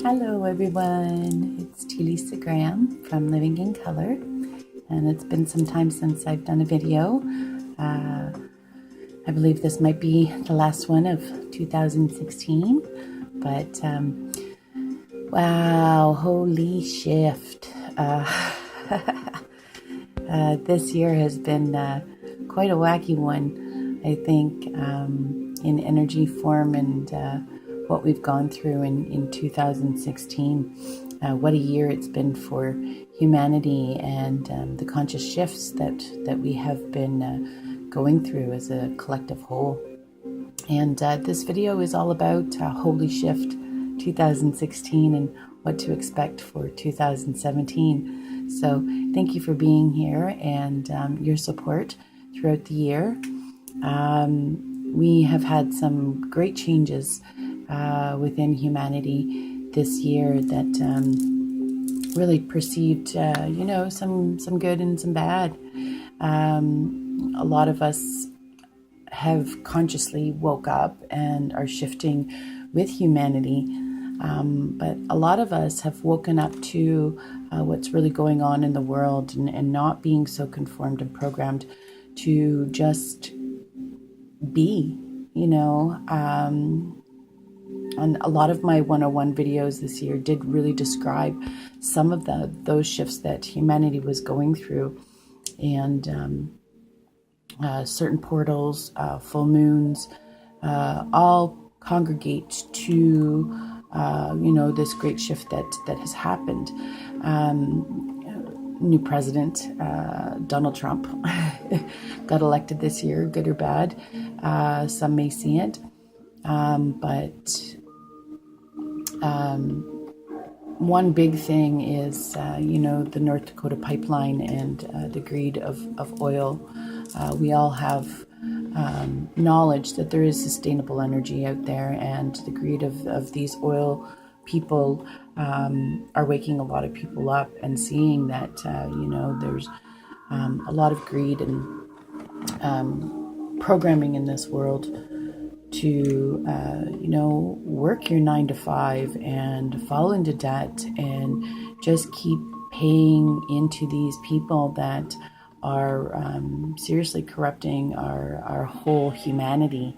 Hello everyone, it's Tulisa Graham from Living in Color, and it's been some time since I've done a video. I believe this might be the last one of 2016, but wow, holy shift. This year has been quite a wacky one, I think, in energy form and what we've gone through in 2016. What a year it's been for humanity and the conscious shifts that we have been going through as a collective whole. And this video is all about Holy Shift 2016 and what to expect for 2017. So thank you for being here and your support throughout the year. We have had some great changes within humanity this year that really perceived, some good and some bad. A lot of us have consciously woke up and are shifting with humanity. But a lot of us have woken up to what's really going on in the world and not being so conformed and programmed to just be, and a lot of my 101 videos this year did really describe some of those shifts that humanity was going through, and certain portals, full moons, all congregate to this great shift that has happened. New president Donald Trump got elected this year, good or bad. Some may see it, but one big thing is the North Dakota pipeline and the greed of oil. We all have knowledge that there is sustainable energy out there, and the greed of these oil people are waking a lot of people up and seeing that there's a lot of greed and programming in this world to work your 9 to 5 and fall into debt and just keep paying into these people that are seriously corrupting our whole humanity.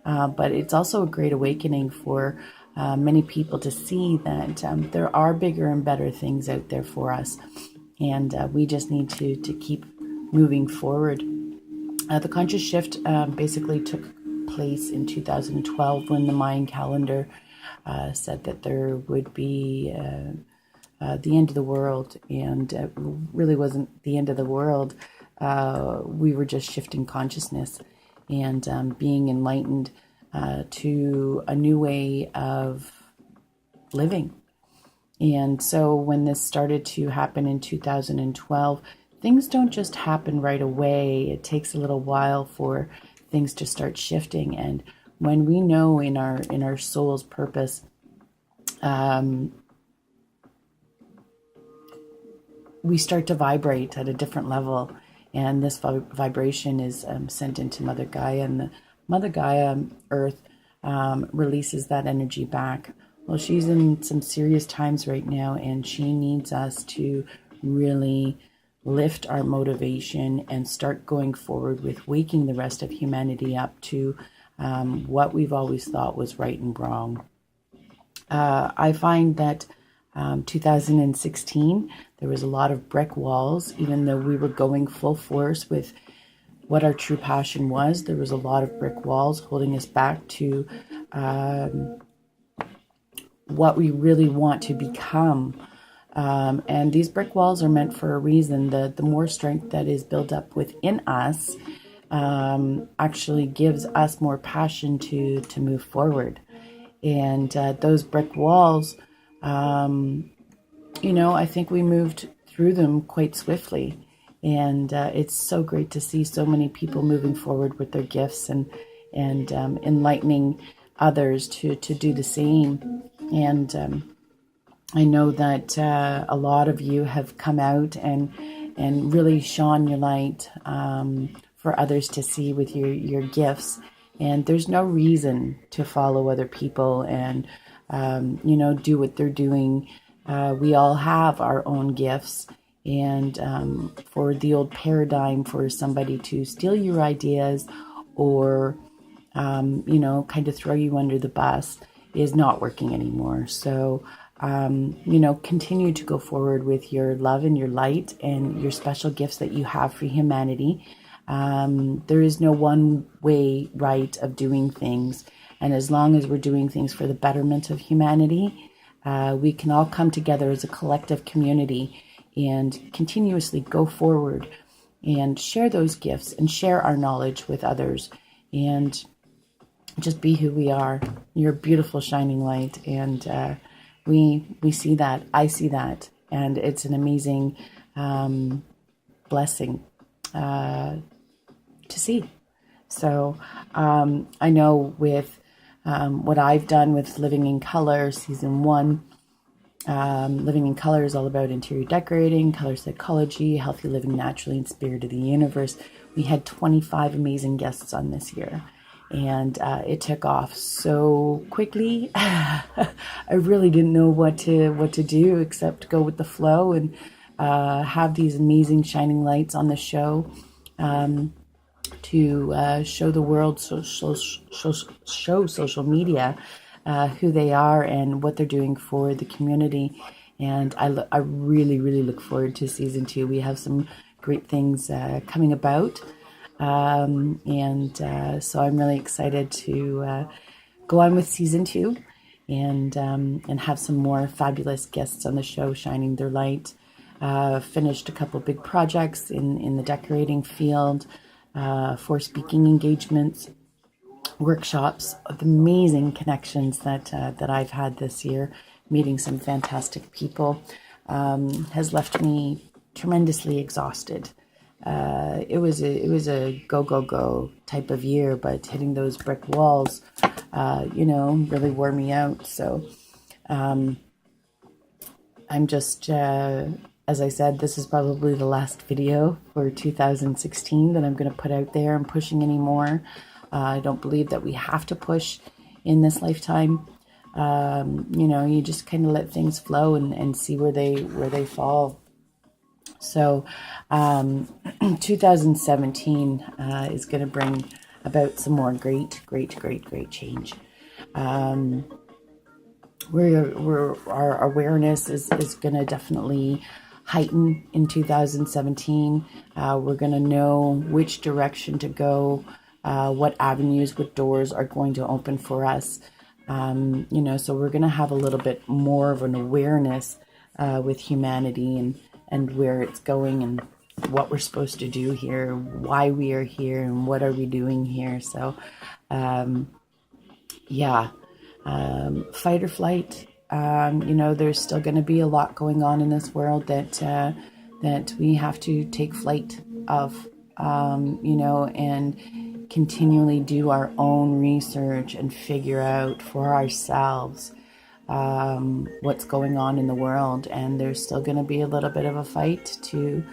But it's also a great awakening for many people to see that there are bigger and better things out there for us, and we just need to keep moving forward. The conscious shift basically took place in 2012 when the Mayan calendar said that there would be the end of the world, and it really wasn't the end of the world. We were just shifting consciousness and being enlightened to a new way of living. And so when this started to happen in 2012, things don't just happen right away. It takes a little while for things to start shifting. And when we know in our soul's purpose, we start to vibrate at a different level. And this vibration is sent into Mother Gaia, and the Mother Gaia, Earth, releases that energy back. Well, she's in some serious times right now, and she needs us to really lift our motivation and start going forward with waking the rest of humanity up to what we've always thought was right and wrong. I find that 2016, there was a lot of brick walls. Even though we were going full force with what our true passion was, there was a lot of brick walls holding us back to what we really want to become. And these brick walls are meant for a reason. The more strength that is built up within us actually gives us more passion to move forward. And those brick walls, I think we moved through them quite swiftly. And it's so great to see so many people moving forward with their gifts and enlightening others to do the same. And I know that a lot of you have come out and really shone your light for others to see with your gifts. And there's no reason to follow other people and do what they're doing. We all have our own gifts. And for the old paradigm for somebody to steal your ideas or, kind of throw you under the bus is not working anymore. So, continue to go forward with your love and your light and your special gifts that you have for humanity. There is no one way right of doing things. And as long as we're doing things for the betterment of humanity, we can all come together as a collective community and continuously go forward and share those gifts and share our knowledge with others and just be who we are. You're a beautiful shining light, and we see that. I see that, and it's an amazing blessing to see. So I know with what I've done with Living in Color Season 1, Living in Color is all about interior decorating, color psychology, healthy living naturally, and spirit of the universe. We had 25 amazing guests on this year, and it took off so quickly. I really didn't know what to do except go with the flow and have these amazing shining lights on the show to show the world, show social media who they are and what they're doing for the community. And I really, really look forward to Season 2. We have some great things coming about. So I'm really excited to go on with Season 2 and have some more fabulous guests on the show shining their light. Finished a couple big projects in the decorating field, for speaking engagements, workshops, the amazing connections that I've had this year, meeting some fantastic people, has left me tremendously exhausted. It was a go type of year, but hitting those brick walls, really wore me out. So I'm just, as I said, this is probably the last video for 2016 that I'm going to put out there. I'm pushing anymore. I don't believe that we have to push in this lifetime. You just kind of let things flow and see where they fall. So 2017 is going to bring about some more great change. Our awareness is going to definitely heighten in 2017. We're going to know which direction to go, what avenues, what doors are going to open for us. So we're going to have a little bit more of an awareness with humanity and where it's going and what we're supposed to do here, why we are here, and what are we doing here. So, fight or flight. There's still going to be a lot going on in this world that we have to take flight of, and continually do our own research and figure out for ourselves what's going on in the world. And there's still going to be a little bit of a fight to,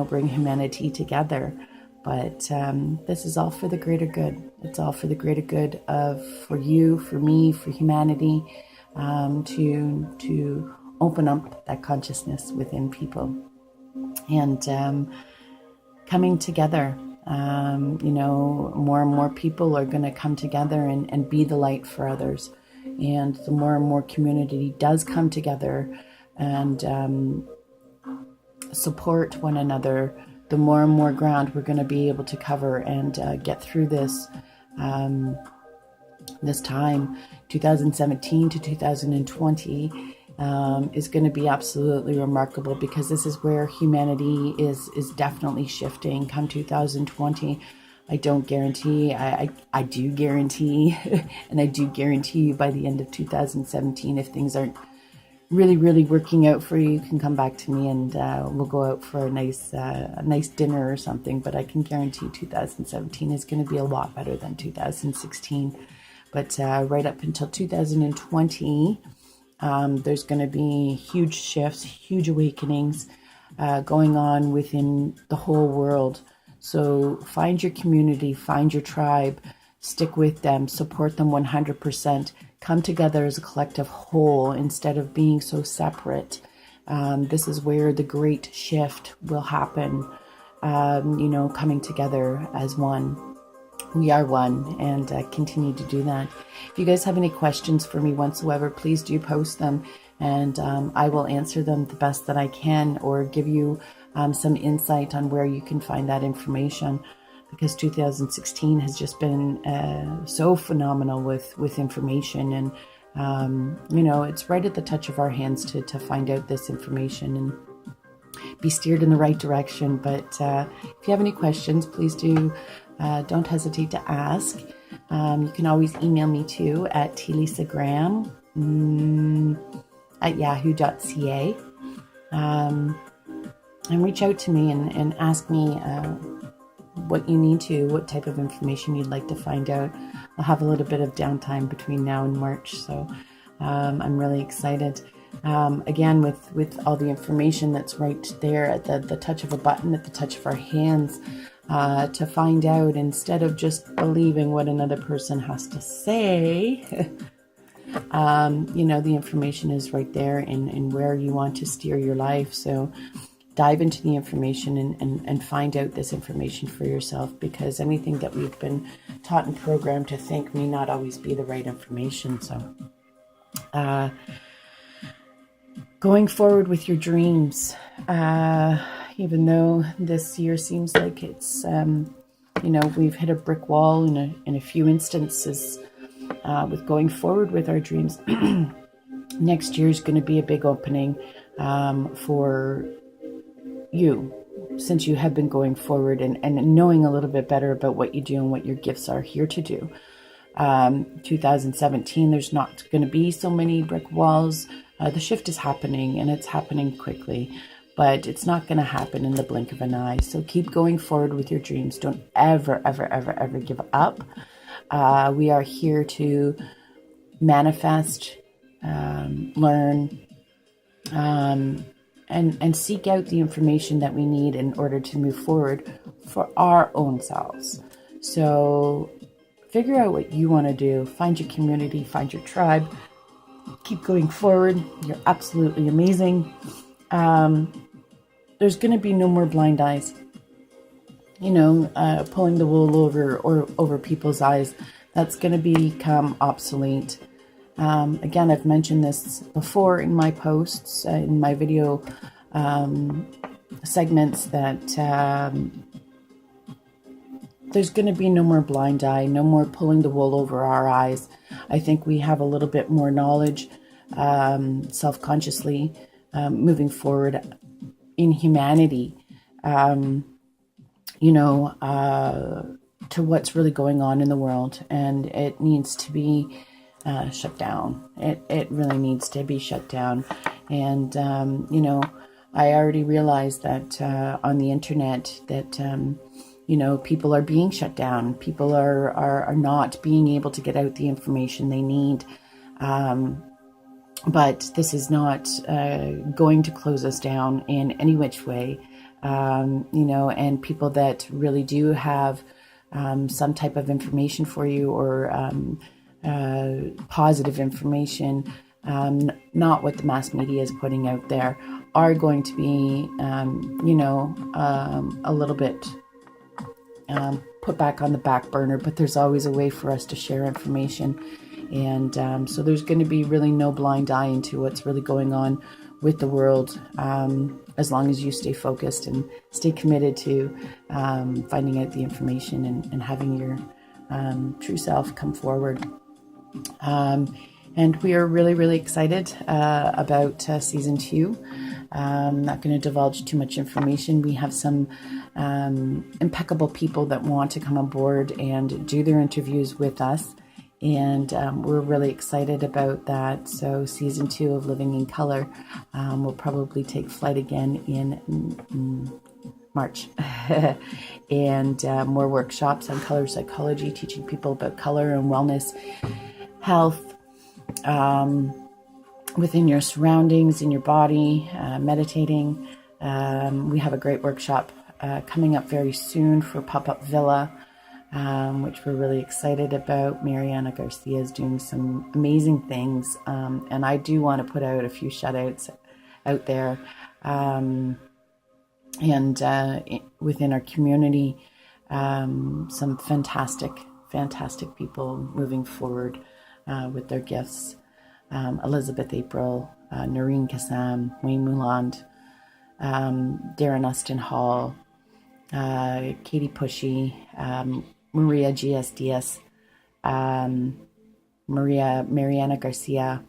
bring humanity together. But this is all for the greater good. It's all for the greater good for you, for me, for humanity, to open up that consciousness within people and coming together. More and more people are going to come together and be the light for others. And the more and more community does come together and support one another, the more and more ground we're going to be able to cover and get through this time. 2017 to 2020 is going to be absolutely remarkable, because this is where humanity is definitely shifting. Come 2020, I don't guarantee, I do guarantee, and I do guarantee you by the end of 2017, if things aren't really, really working out for you, you can come back to me and we'll go out for a nice dinner or something. But I can guarantee 2017 is going to be a lot better than 2016. But right up until 2020, there's going to be huge shifts, huge awakenings going on within the whole world. So find your community, find your tribe, stick with them, support them 100%. come together as a collective whole instead of being so separate. This is where the great shift will happen, coming together as one. We are one, and continue to do that. If you guys have any questions for me whatsoever, please do post them, and I will answer them the best that I can, or give you some insight on where you can find that information, because 2016 has just been so phenomenal with information, and it's right at the touch of our hands to find out this information and be steered in the right direction. But if you have any questions, please do don't hesitate to ask. You can always email me too at tlisagraham at yahoo.ca, and reach out to me and ask me what you need to, what type of information you'd like to find out. I'll have a little bit of downtime between now and March, so I'm really excited. Again, with all the information that's right there at the touch of a button, at the touch of our hands, to find out, instead of just believing what another person has to say. The information is right there in where you want to steer your life. So dive into the information and find out this information for yourself, because anything that we've been taught and programmed to think may not always be the right information. So going forward with your dreams, even though this year seems like it's, we've hit a brick wall in a few instances with going forward with our dreams. Next year is going to be a big opening for you, since you have been going forward and knowing a little bit better about what you do and what your gifts are here to do. 2017, there's not going to be so many brick walls. The shift is happening, and it's happening quickly, but it's not going to happen in the blink of an eye. So keep going forward with your dreams. Don't ever, ever, ever, ever give up. We are here to manifest, learn, and seek out the information that we need in order to move forward for our own selves. So figure out what you want to do. Find your community, find your tribe. Keep going forward. You're absolutely amazing. There's going to be no more blind eyes. Pulling the wool over people's eyes. That's going to become obsolete. Again, I've mentioned this before in my posts, in my video segments, that there's going to be no more blind eye, no more pulling the wool over our eyes. I think we have a little bit more knowledge, self-consciously, moving forward in humanity, to what's really going on in the world. And it needs to be shut down. It really needs to be shut down. And, I already realized that on the internet that, people are being shut down. People are not being able to get out the information they need. But this is not going to close us down in any which way. And people that really do have some type of information for you, or positive information, not what the mass media is putting out there, are going to be, a little bit put back on the back burner. But there's always a way for us to share information. And so there's going to be really no blind eye into what's really going on with the world, as long as you stay focused and stay committed to finding out the information and having your true self come forward. And we are really, really excited about season 2. I'm not going to divulge too much information. We have some impeccable people that want to come on board and do their interviews with us. And we're really excited about that. So season 2 of Living in Color will probably take flight again in March. And more workshops on color psychology, teaching people about color and wellness, health, within your surroundings, in your body, meditating. We have a great workshop coming up very soon for Pop-Up Villa. which we're really excited about. Mariana Garcia is doing some amazing things, and I do want to put out a few shout outs out there. And within our community, some fantastic people moving forward with their gifts. Elizabeth April, Noreen Kassam, Wayne Muland, Darren Ustin Hall, Katie Pushy, Maria GSDS, Mariana Garcia,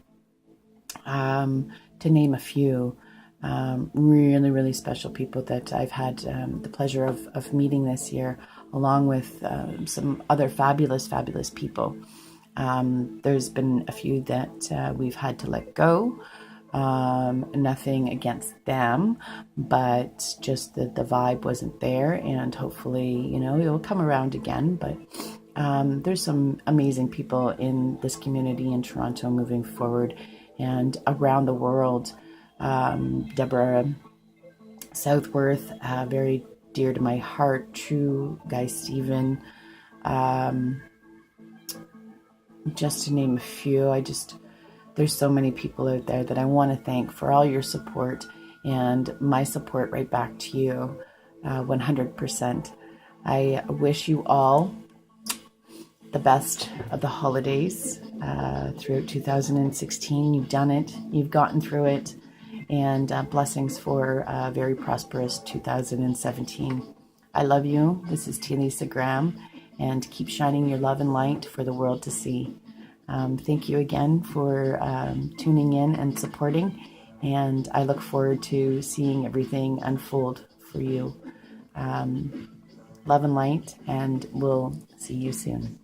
to name a few. Really special people that I've had the pleasure of meeting this year, along with some other fabulous people. There's been a few that we've had to let go. Nothing against them, but just that the vibe wasn't there, and hopefully, it'll come around again. But there's some amazing people in this community in Toronto moving forward and around the world. Deborah Southworth, very dear to my heart. True Guy Stephen, just to name a few. There's so many people out there that I want to thank for all your support, and my support right back to you, 100%. I wish you all the best of the holidays throughout 2016. You've done it. You've gotten through it. And blessings for a very prosperous 2017. I love you. This is T-Lisa Graham, and keep shining your love and light for the world to see. Thank you again for tuning in and supporting, and I look forward to seeing everything unfold for you. Love and light, and we'll see you soon.